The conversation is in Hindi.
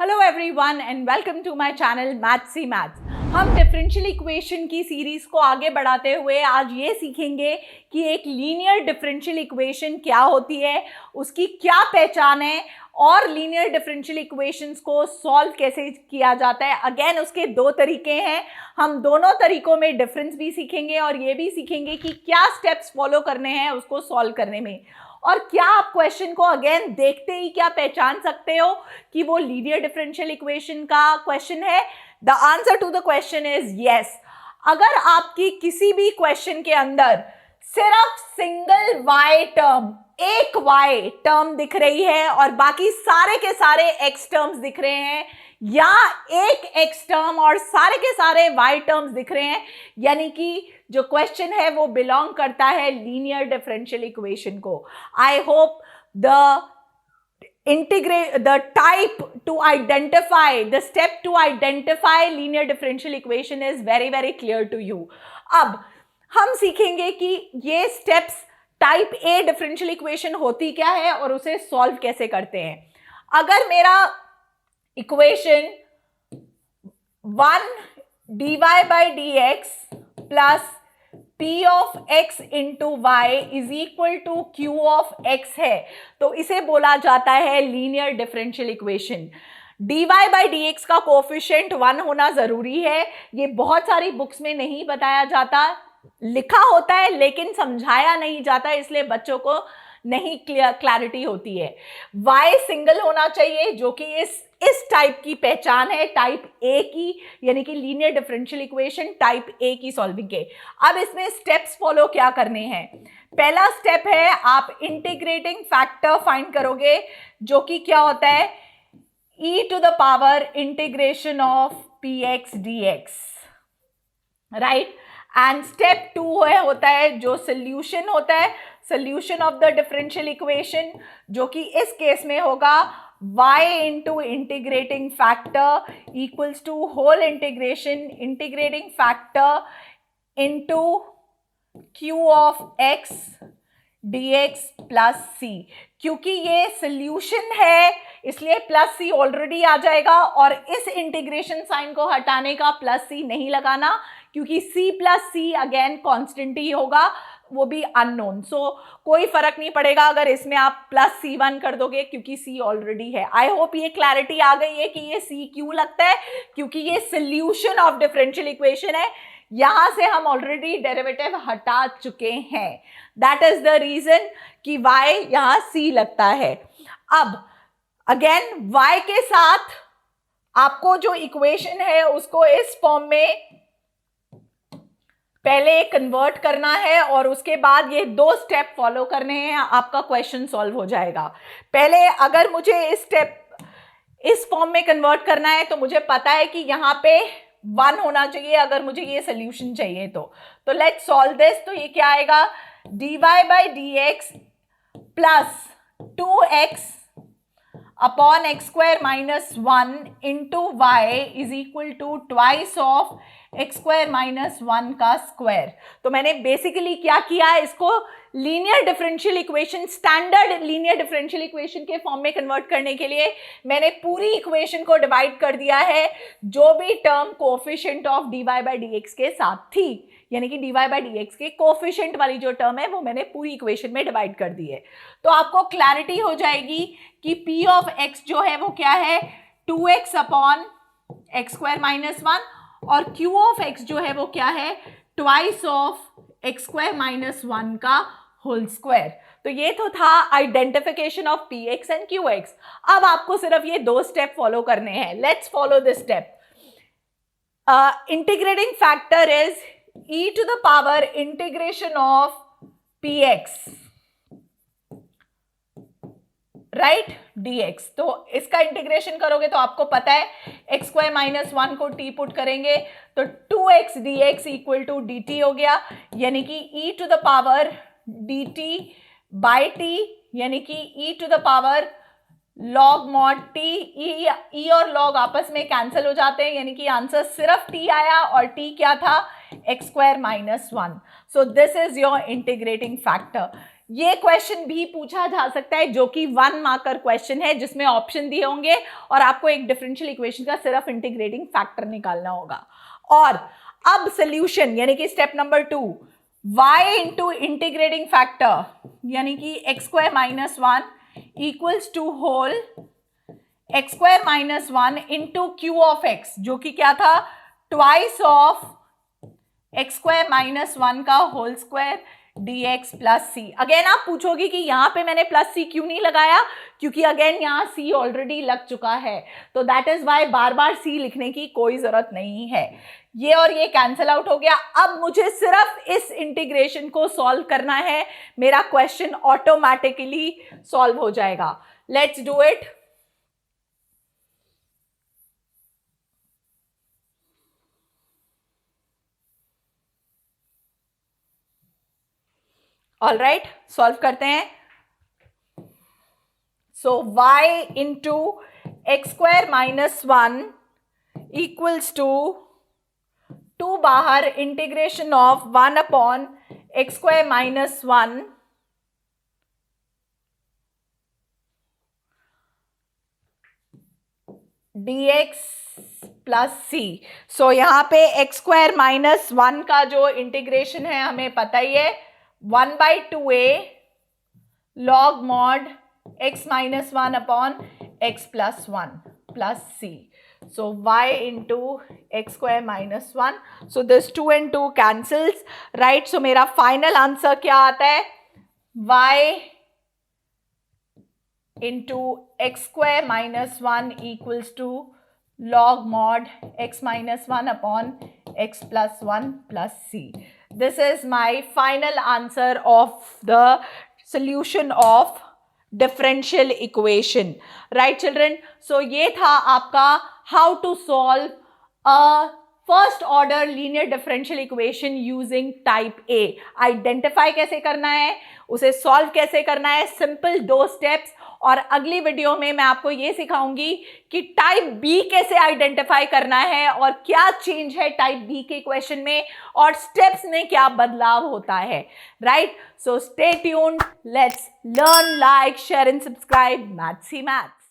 Hello everyone and welcome to my channel Mathsy Maths. हम डिफरेंशियल इक्वेशन की सीरीज को आगे बढ़ाते हुए आज ये सीखेंगे कि एक लीनियर डिफरेंशियल इक्वेशन क्या होती है, उसकी क्या पहचान है और लीनियर डिफरेंशियल इक्वेशंस को सॉल्व कैसे किया जाता है। अगेन उसके दो तरीके हैं, हम दोनों तरीकों में डिफरेंस भी सीखेंगे और ये भी सीखेंगे कि क्या स्टेप्स फॉलो करने हैं उसको सॉल्व करने में। और क्या आप क्वेश्चन को अगेन देखते ही क्या पहचान सकते हो कि वो लीनियर डिफरेंशियल इक्वेशन का क्वेश्चन है? The answer to the question is yes. अगर आपकी किसी भी क्वेश्चन के अंदर सिर्फ सिंगल y टर्म, एक y टर्म दिख रही है और बाकी सारे के सारे x टर्म्स दिख रहे हैं, या एक x टर्म और सारे के सारे y टर्म्स दिख रहे हैं, यानी कि जो क्वेश्चन है वो बिलोंग करता है लीनियर डिफरेंशियल इक्वेशन को। I hope the type to identify, the step to identify linear differential equation is very very clear to you. अब हम सीखेंगे कि ये steps type A differential equation होती क्या है और उसे सॉल्व कैसे करते हैं। अगर मेरा equation 1 dy by dx plus p of x into y is equal to q of x है तो इसे बोला जाता है linear differential equation. dy by dx का कोफिशिएंट 1 होना जरूरी है। ये बहुत सारी बुक्स में नहीं बताया जाता, लिखा होता है लेकिन समझाया नहीं जाता, इसलिए बच्चों को नहीं क्लैरिटी होती है। y सिंगल होना चाहिए जो कि इस टाइप की पहचान है, टाइप ए की, यानी कि linear differential equation type A की सॉल्विंग के। अब इसमें स्टेप्स फॉलो क्या करने हैं। पहला स्टेप है आप इंटीग्रेटिंग फैक्टर फाइंड करोगे जो कि क्या होता है, e to the power integration of px dx, right. And step 2 होता है जो सोल्यूशन होता है, solution of the differential equation, जो कि इस केस में होगा y into integrating factor equals to whole integration integrating factor into q of x dx plus c। क्योंकि ये सोल्यूशन है इसलिए प्लस c ऑलरेडी आ जाएगा और इस इंटीग्रेशन साइन को हटाने का प्लस c नहीं लगाना, क्योंकि c plus c again constant ही होगा, वो भी अननोन। सो कोई फर्क नहीं पड़ेगा अगर इसमें आप प्लस c1 कर दोगे क्योंकि c ऑलरेडी है। आई होप ये क्लैरिटी आ गई है कि ये c क्यों लगता है, क्योंकि ये सोल्यूशन ऑफ डिफरेंशियल इक्वेशन है। यहां से हम ऑलरेडी डेरिवेटिव हटा चुके हैं, दैट इज द रीजन कि y यहां c लगता है। अब अगेन y के साथ आपको जो इक्वेशन है उसको इस फॉर्म में पहले कन्वर्ट करना है और उसके बाद ये 2 स्टेप फॉलो करने हैं, आपका क्वेश्चन सॉल्व हो जाएगा। पहले अगर मुझे इस फॉर्म में कन्वर्ट करना है तो मुझे पता है कि यहाँ पे 1 होना चाहिए अगर मुझे ये सोल्यूशन चाहिए तो लेट्स सॉल्व दिस। तो ये क्या आएगा, dy by dx plus 2x upon x square minus 1 into y is equal to twice of x square minus 1 का स्क्वायर। तो मैंने बेसिकली क्या किया है, इसको linear differential equation, standard linear differential equation के फॉर्म में कन्वर्ट करने के लिए मैंने पूरी इक्वेशन को डिवाइड कर दिया है जो भी term coefficient of dy by dx के साथ थी, यानी कि dy by dx के कोएफिशिएंट वाली जो टर्म है वो मैंने पूरी इक्वेशन में डिवाइड कर दी है। तो आपको क्लैरिटी हो जाएगी कि p ऑफ x जो है वो क्या है, 2x upon x square minus 1 और q ऑफ x जो है वो क्या है, twice of x square minus 1 का होल स्क्वायर। तो ये तो था identification of px and qx। अब आपको सिर्फ ये 2 स्टेप फॉलो करने हैं। Let's follow this step. Integrating factor is e to the power integration of px right dx। तो इसका इंटीग्रेशन करोगे तो आपको पता है x स्क्वायर माइनस 1 को t पुट करेंगे तो 2x dx equal to dt हो गया, यानी कि e to the power dt by t, यानी कि e to the power log mod t। e और log आपस में कैंसिल हो जाते हैं, यानी कि आंसर सिर्फ t आया और t क्या था, x square minus 1। So this is your integrating factor. ये क्वेश्चन भी पूछा जा सकता है जो कि 1 मार्कर क्वेश्चन है, जिसमें ऑप्शन दिए होंगे और आपको एक डिफरेंशियल इक्वेशन का सिर्फ इंटीग्रेटिंग फैक्टर निकालना होगा। और अब सोल्यूशन यानी कि step number 2, y into integrating factor यानी कि x square minus 1 equals to whole x square minus 1 into q of x, जो कि क्या था, twice of x square minus 1 का whole square dx plus c. Again आप पूछोगे कि यहां पे मैंने प्लस सी क्यों नहीं लगाया, क्योंकि अगेन यहां सी ऑलरेडी लग चुका है, तो दैट इज वाई बार बार सी लिखने की कोई जरूरत नहीं है। ये और ये कैंसिल आउट हो गया। अब मुझे सिर्फ इस इंटीग्रेशन को सॉल्व करना है, मेरा क्वेश्चन ऑटोमेटिकली सॉल्व हो जाएगा। Let's do it. All right, solve करते हैं। So y into X square minus 1 equals to 2 बाहर integration of 1 upon X square minus 1 dx plus C. So यहां पे एक्स स्क्वायर माइनस 1 का जो इंटीग्रेशन है हमें पता ही है, 1/2a log mod x minus 1 upon x plus 1 plus c. So y into x square minus 1. So this 2 and 2 cancels, right? So मेरा final answer क्या आता है, y into x square minus 1 equals to log mod x minus 1 upon x plus 1 plus c. This is my final answer of the solution of differential equation, right children? So ये था आपका how to solve a first order linear differential equation using type A. Identify कैसे करना है, उसे solve कैसे करना है, simple 2 steps। और अगली वीडियो में मैं आपको ये सिखाऊंगी कि टाइप बी कैसे आइडेंटिफाई करना है और क्या चेंज है टाइप बी के क्वेश्चन में और स्टेप्स में क्या बदलाव होता है, right? So stay tuned, let's learn, like, share and subscribe maths he maths.